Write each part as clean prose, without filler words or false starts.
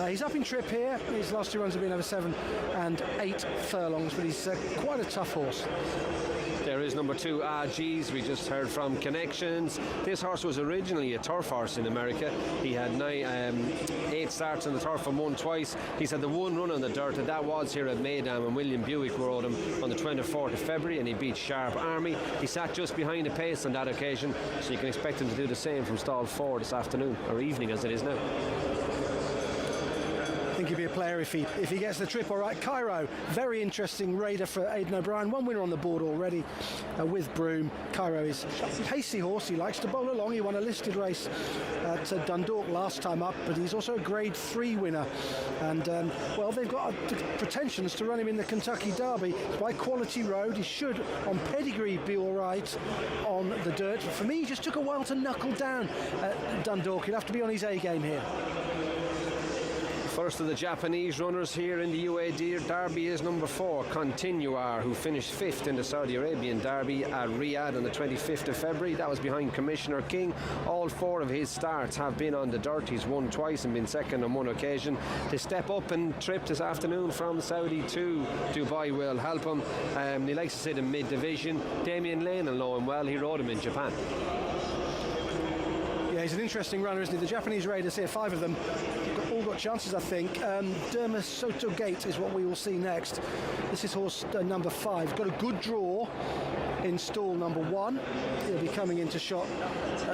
He's up in trip here. His last 2 runs have been over 7 and 8 furlongs, but he's quite a tough horse. There is number 2, RG's. We just heard from Connections. This horse was originally a turf horse in America. He had 8 starts on the turf and won twice. He's had the 1 run on the dirt, and that was here at Meydan, and William Buick rode him on the 24th of February, and he beat Sharp Army. He sat just behind the pace on that occasion, so you can expect him to do the same from stall 4 this afternoon, or evening as it is now. I think he'd be a player if he gets the trip all right. Cairo, very interesting raider for Aidan O'Brien. 1 winner on the board already with Broome. Cairo is a pacey horse. He likes to bowl along. He won a listed race at Dundalk last time up, but he's also a Grade 3 winner. And, well, they've got pretensions to run him in the Kentucky Derby by Quality Road. He should, on pedigree, be all right on the dirt. For me, he just took a while to knuckle down at Dundalk. He'll have to be on his A game here. First of the Japanese runners here in the UAE Derby is number 4, Continuar, who finished 5th in the Saudi Arabian Derby at Riyadh on the 25th of February. That was behind Commissioner King. All 4 of his starts have been on the dirt. He's won twice and been second on 1 occasion. To step up and trip this afternoon from Saudi to Dubai will help him. He likes to sit in mid-division. Damien Lane will know him well. He rode him in Japan. Yeah, he's an interesting runner, isn't he? The Japanese raiders here, 5 of them, all got chances, I think. Derma Soto Gate is what we will see next. This is horse number 5. Got a good draw in stall number 1. He'll be coming into shot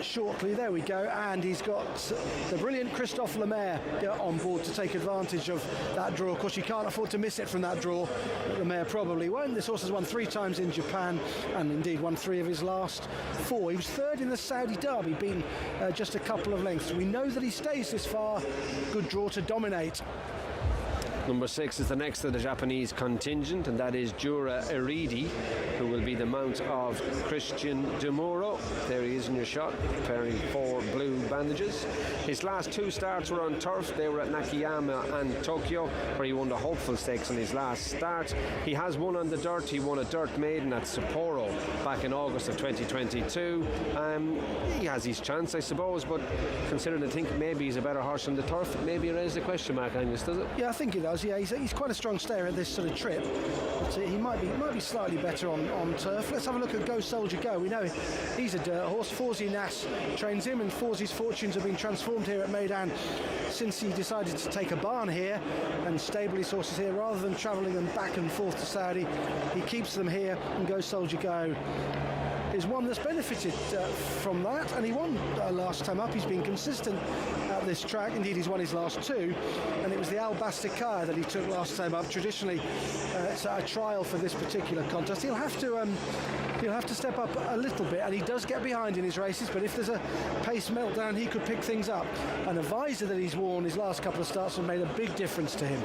shortly. There we go. And he's got the brilliant Christophe Lemaire on board to take advantage of that draw. Of course, you can't afford to miss it from that draw. Lemaire probably won't. This horse has won 3 times in Japan, and indeed won 3 of his last 4. He was 3rd in the Saudi Derby, being just a couple of lengths. We know that he stays this far. Good draw to dominate. Number 6 is the next of the Japanese contingent, and that is Jura Eridi, who will be the mount of Christian Demuro. There he is in your shot, wearing 4 blue bandages. His last 2 starts were on turf. They were at Nakayama and Tokyo, where he won the Hopeful Stakes on his last start. He has won on the dirt. He won a Dirt Maiden at Sapporo back in August of 2022. He has his chance, I suppose, but considering I think maybe he's a better horse on the turf, maybe it raises a question mark on this, does it? Yeah, I think it does. Yeah, he's quite a strong stayer at this sort of trip, but he might be slightly better on turf. Let's have a look at Go Soldier Go. We know he's a dirt horse. Fawzi Nass trains him, and Fawzi's fortunes have been transformed here at Meydan since he decided to take a barn here and stable his horses here rather than travelling them back and forth to Saudi. He keeps them here, and Go Soldier Go is one that's benefited from that, and he won last time up. He's been consistent at this track. Indeed, he's won his last 2, and it was the Al Bastakaya that he took last time up. Traditionally, it's a trial for this particular contest. He'll have to step up a little bit, and he does get behind in his races, but if there's a pace meltdown, he could pick things up. And a visor that he's worn his last couple of starts have made a big difference to him.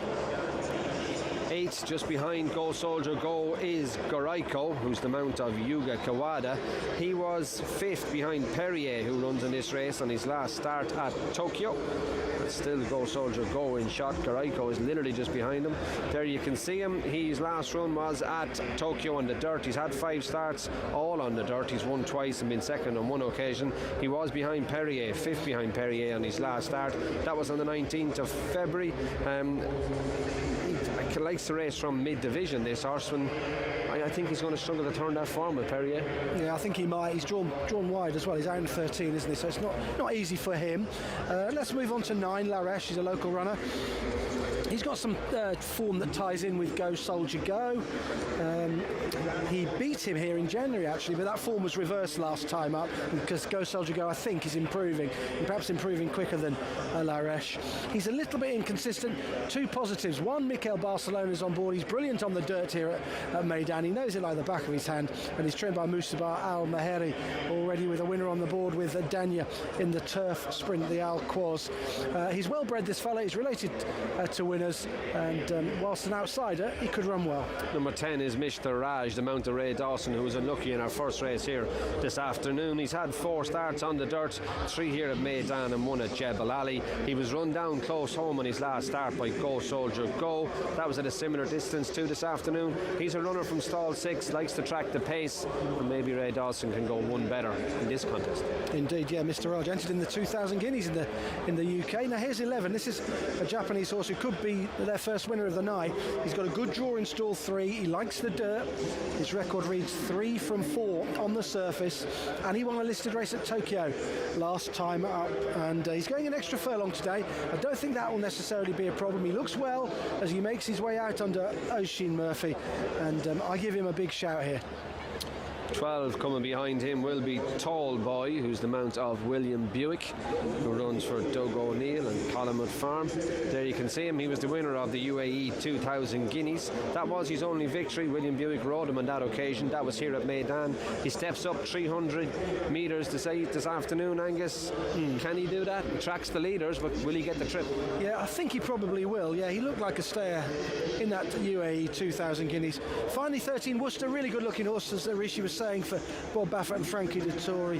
8th, just behind Go Soldier Go, is Goraiko, who's the mount of Yuga Kawada. He was 5th behind Perrier, who runs in this race on his last start at Tokyo. But still Go Soldier Go in shot. Goraiko is literally just behind him. There you can see him. His last run was at Tokyo on the dirt. He's had 5 starts, all on the dirt. He's won twice and been second on 1 occasion. He was behind Perrier, 5th behind Perrier on his last start. That was on the 19th of February. He likes to race from mid-division, this horse, and I think he's going to struggle to turn that form with Perrier. Yeah, I think he might. He's drawn wide as well. He's out 13, isn't he? So it's not easy for him. Let's move on to 9. Laresh, he's a local runner. He's got some form that ties in with Go Soldier Go. He beat him here in January, actually, but that form was reversed last time up because Go Soldier Go, I think, is improving, and perhaps improving quicker than Laresh. He's a little bit inconsistent. 2 positives. 1, Mikel Barcelona's on board. He's brilliant on the dirt here at Meydan. He knows it like the back of his hand, and he's trained by Musabar Al Maheri, already with a winner on the board with Danya in the turf sprint, the Al Quoz. He's well bred, this fella. He's related to winners, and whilst an outsider, he could run well. Number 10 is Mr. Raj, the mount of Ray Dawson, who was unlucky in our first race here this afternoon. He's had 4 starts on the dirt, 3 here at Meydan and 1 at Jebel Ali. He was run down close home on his last start by Go Soldier Go. That was at a similar distance to this afternoon. He's a runner from stall 6, likes to track the pace, and maybe Ray Dawson can go one better in this contest. Indeed, yeah, Mr. Raj entered in the 2,000 guineas in the UK. Now here's 11. This is a Japanese horse who could be their first winner of the night. He's got a good draw in stall 3. He likes the dirt. His record reads 3 from 4 on the surface, and he won a listed race at Tokyo last time up, and he's going an extra furlong today. I don't think that will necessarily be a problem. He looks well as he makes his way out under Oisin Murphy, and I give him a big shout here. 12 coming behind him will be Tall Boy, who's the mount of William Buick, who runs for Doug O'Neill and Collinwood Farm. There you can see him. He was the winner of the UAE 2,000 guineas. That was his only victory. William Buick rode him on that occasion. That was here at Meydan. He steps up 300 metres this afternoon, Angus. Can he do that? He tracks the leaders, but will he get the trip? Yeah, I think he probably will. Yeah, he looked like a stayer in that UAE 2,000 guineas. Finally, 13 Worcester, really good looking horse, as Rishi was saying, for Bob Baffert and Frankie Dettori.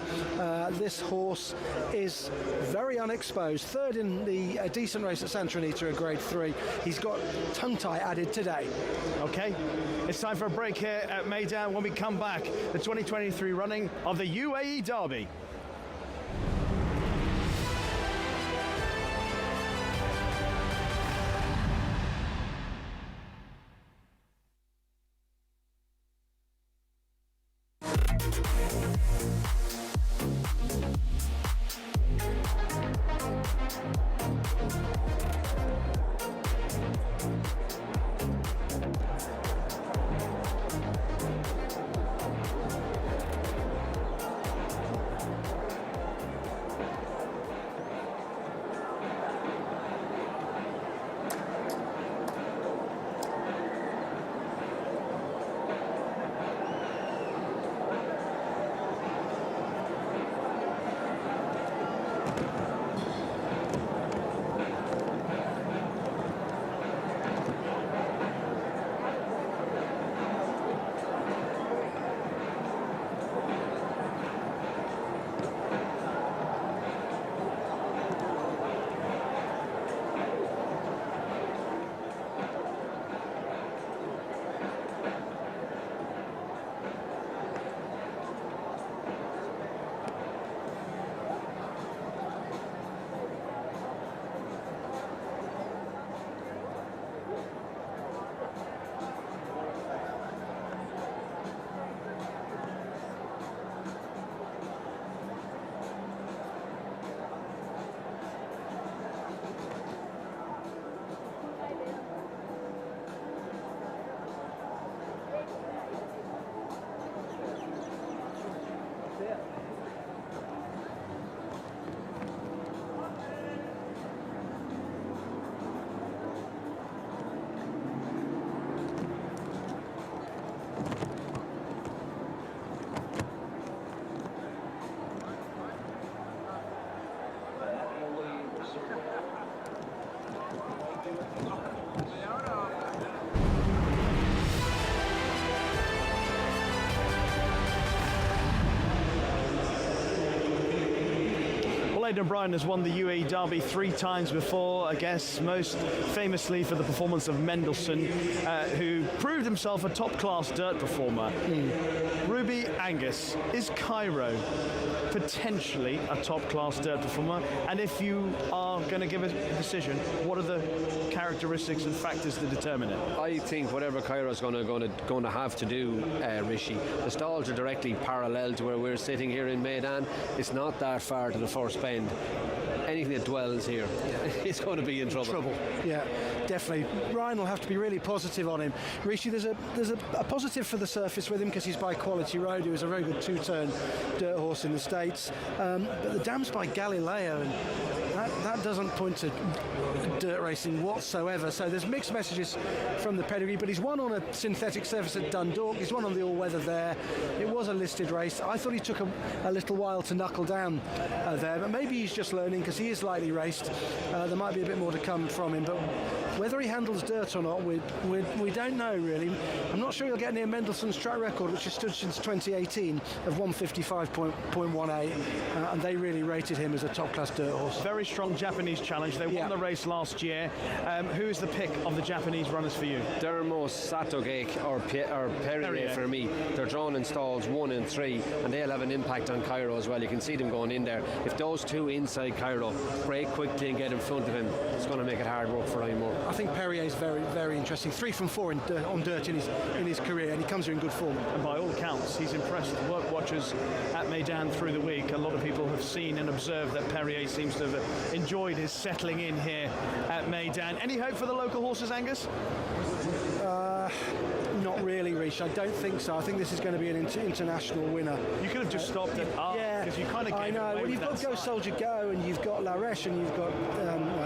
This horse is very unexposed. Third in the decent race at Santa Anita, a grade 3. He's got tongue tie added today. Okay, it's time for a break here at Meydan. When we come back, the 2023 running of the UAE Derby. Aidan O'Brien has won the UAE Derby 3 times before, I guess most famously for the performance of Mendelssohn, who proved himself a top-class dirt performer. Ruby, Angus, is Cairo potentially a top-class dirt performer? And if you are going to give a decision, what are the characteristics and factors that determine it? I think whatever Cairo's going to have to do, Rishi, the stalls are directly parallel to where we're sitting here in Meydan. It's not that far to the first bend. Anything that dwells here is going to be in trouble. Yeah, definitely. Ryan will have to be really positive on him. Rishi, there's a positive for the surface with him because he's by Quality Road, who is a very good two-turn dirt horse in the States. But the dam's by Galileo, and that doesn't point to dirt racing whatsoever. So there's mixed messages from the pedigree, but he's won on a synthetic surface at Dundalk. He's won on the all-weather there. It was a listed race. I thought he took a little while to knuckle down there, but maybe he's just learning because he is slightly raced. There might be a bit more to come from him, but whether he handles dirt or not, we don't know really. I'm not sure he'll get near Mendelssohn's track record, which has stood since 2018 of 155.18, and they really rated him as a top-class dirt horse. Very strong Japanese challenge. They won the race last year. Who is the pick of the Japanese runners for you? Dermo Satogake or Perrier for me. They're drawn in stalls 1 and 3, and they'll have an impact on Cairo as well. You can see them going in there. If those two inside Cairo break quickly and get in front of him, it's going to make it hard work for Ryan Moore. I think Perrier is very, very interesting. 3 from 4 on dirt in his career, and he comes here in good form. And by all accounts, he's impressed work watchers at Meydan through the week. A lot of people have seen and observed that Perrier seems to have enjoyed his settling in here at Meydan. Any hope for the local horses, Angus? Not really, Rish. I don't think so. I think this is going to be an international winner. You could have just stopped at because you kind of gave I know. Well, you've got Go Soldier Go, and you've got La Reche, and you've got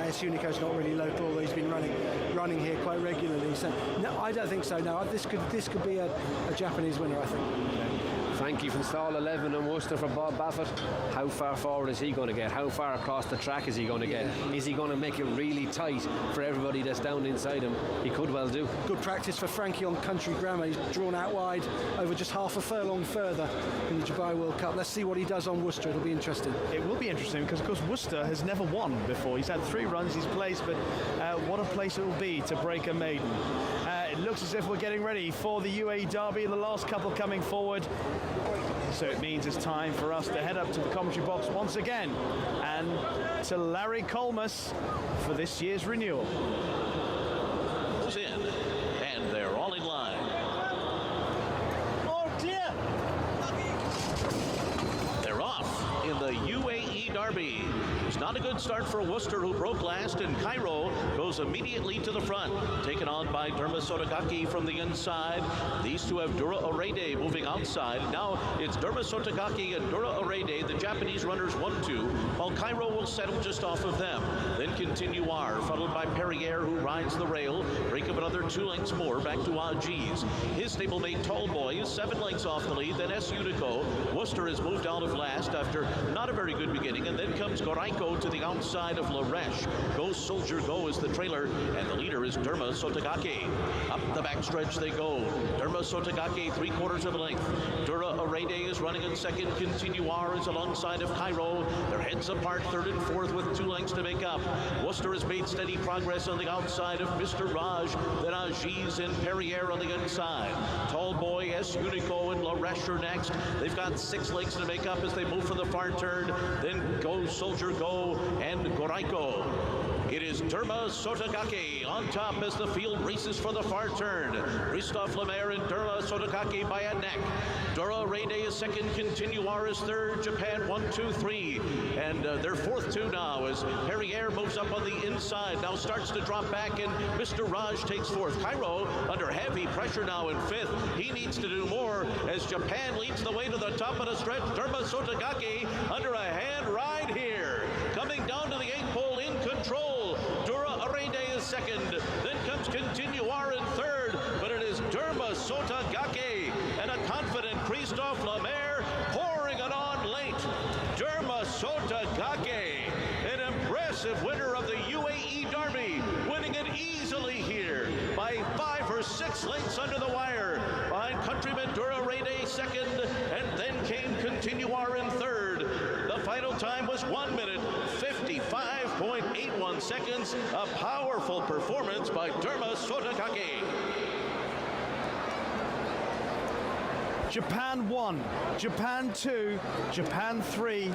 S. Unico's not really local, although he's been running here quite regularly. So no, I don't think so. No, this could be a Japanese winner, I think. Frankie from stall 11 and Worcester for Bob Baffett. How far forward is he going to get? How far across the track is he going to get? Is he going to make it really tight for everybody that's down inside him? He could well do. Good practice for Frankie on country grammar. He's drawn out wide over just half a furlong further in the Dubai World Cup. Let's see what he does on Worcester. It'll be interesting. It will be interesting because, of course, Worcester has never won before. He's had 3 runs, he's placed, but what a place it will be to break a maiden. It looks as if we're getting ready for the UAE Derby, the last couple coming forward. So it means it's time for us to head up to the commentary box once again and to Larry Colmus for this year's renewal. In, and they're all in line. Oh dear! They're off in the UAE Derby. It's not a good start for Worcester, who broke last, and Cairo goes immediately to the front, taken on by Derma Sotogake from the inside. These two have Dura Orede moving outside. Now it's Derma Sotogake and Dura Orede, the Japanese runners 1-2, while Cairo will settle just off of them. Then Continuar, followed by Perrier, who rides the rail. Break of another 2 lengths more back to Ajiz. His stablemate Tall Boy is 7 lengths off the lead. Then S. Unico. Worcester has moved out of last after not a very good beginning, and then comes Goraiko to the outside of La Reche. Go Soldier Go is the trailer, and the leader is Derma Sotogake. Up the backstretch they go. Derma Sotogake 3/4 of a length. Dura Orede is running in second. Continuar is alongside of Cairo. Their heads apart, 3rd and 4th with 2 lengths to make up. Worcester has made steady progress on the outside of Mr. Raj. Then Ajiz and Perrier on the inside. Tall Boy, S. Unico, and La Reche are next. They've got 6 lengths to make up as they move for the far turn. Then Go Soldier Go and Goraiko. It is Derma Sotogake on top as the field races for the far turn. Christophe Lemaire and Derma Sotogake by a neck. Dura Orede is second, Continuar is third, Japan 1, 2, 3. And their 4th 2 now as Perrier moves up on the inside. Now starts to drop back and Mr. Raj takes 4th. Cairo under heavy pressure now in 5th. He needs to do more as Japan leads the way to the top of the stretch. Derma Sotogake under a hand ride here. Coming down to the 8th pole in control. Dura Orede is second. Then comes Continuar in 3rd. But it is Derma Sotogake and a confident Christophe Lemaire pouring it on late. Derma Sotogake, an impressive winner of the UAE Derby, winning it easily here by 5 or 6 lengths under the wire. Behind countryman Dura Orede second, and then came Continuar in 3rd. The final time was 1 minute 55.81 seconds. A powerful performance by Derma Sotogake. Japan 1, Japan 2, Japan 3,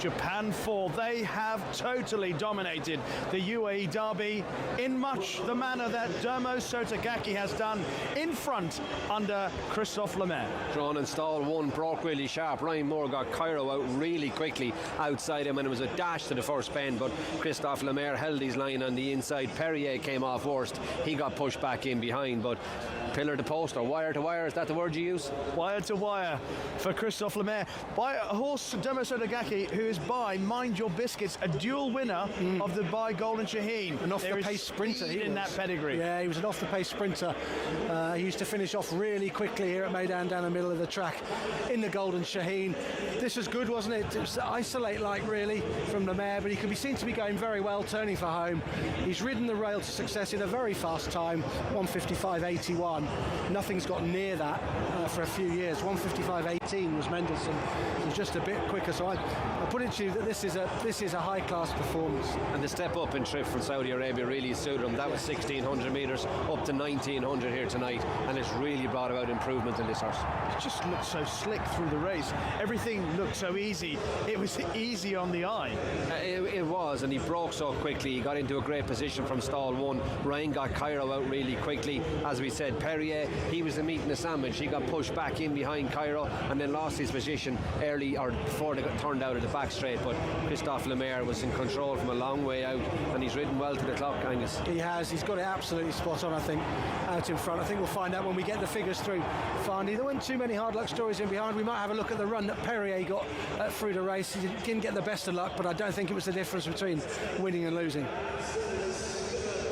Japan 4. They have totally dominated the UAE Derby in much the manner that Dermo Sotogake has done in front under Christophe Lemaire. Drawn in stall 1, broke really sharp. Ryan Moore got Cairo out really quickly outside him, and it was a dash to the first bend, but Christophe Lemaire held his line on the inside. Perrier came off worst. He got pushed back in behind, but pillar to post or wire to wire, is that the word you use? Wire wire to wire for Christophe Lemaire by a horse, Dermo Sotogake, who is by Mind Your Biscuits, a dual winner of the Dubai Golden Shaheen. An off-the-pace sprinter in that pedigree. Yeah, he was an off-the-pace sprinter. He used to finish off really quickly here at Meydan down the middle of the track in the Golden Shaheen. This was good, wasn't it? It was isolate-like really from Lemaire, but he could be seen to be going very well, turning for home. He's ridden the rail to success in a very fast time, 1:55.81. Nothing's got near that for a few years. 1:55.18 was Mendelssohn. He's just a bit quicker, so I put it to you that this is a high-class performance. And the step up in trip from Saudi Arabia really suited him. That was 1,600 metres up to 1,900 here tonight, and it's really brought about improvement in this horse. It just looked so slick through the race. Everything looked so easy. It was easy on the eye. It was, and he broke so quickly. He got into a great position from stall 1. Ryan got Cairo out really quickly. As we said, Perrier, he was the meat in the sandwich. He got pushed back in behind Cairo and then lost his position early, or before they got turned out of the back straight. But Christophe Lemaire was in control from a long way out, and he's ridden well to the clock, Angus. He has. He's got it absolutely spot on, I think, out in front. I think we'll find out when we get the figures through. Finally, there weren't too many hard luck stories in behind. We might have a look at the run that Perrier got through the race. He didn't get the best of luck, but I don't think it was the difference between winning and losing.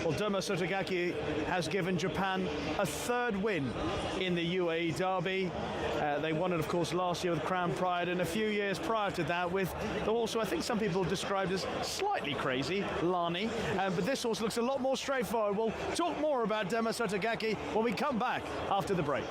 Well, Dermo Sotogake has given Japan a third win in the UAE Derby. They won it, of course, last year with Crown Pride, and a few years prior to that with the horse who I think some people described as slightly crazy, Lani. But this horse looks a lot more straightforward. We'll talk more about Dermo Sotogake when we come back after the break.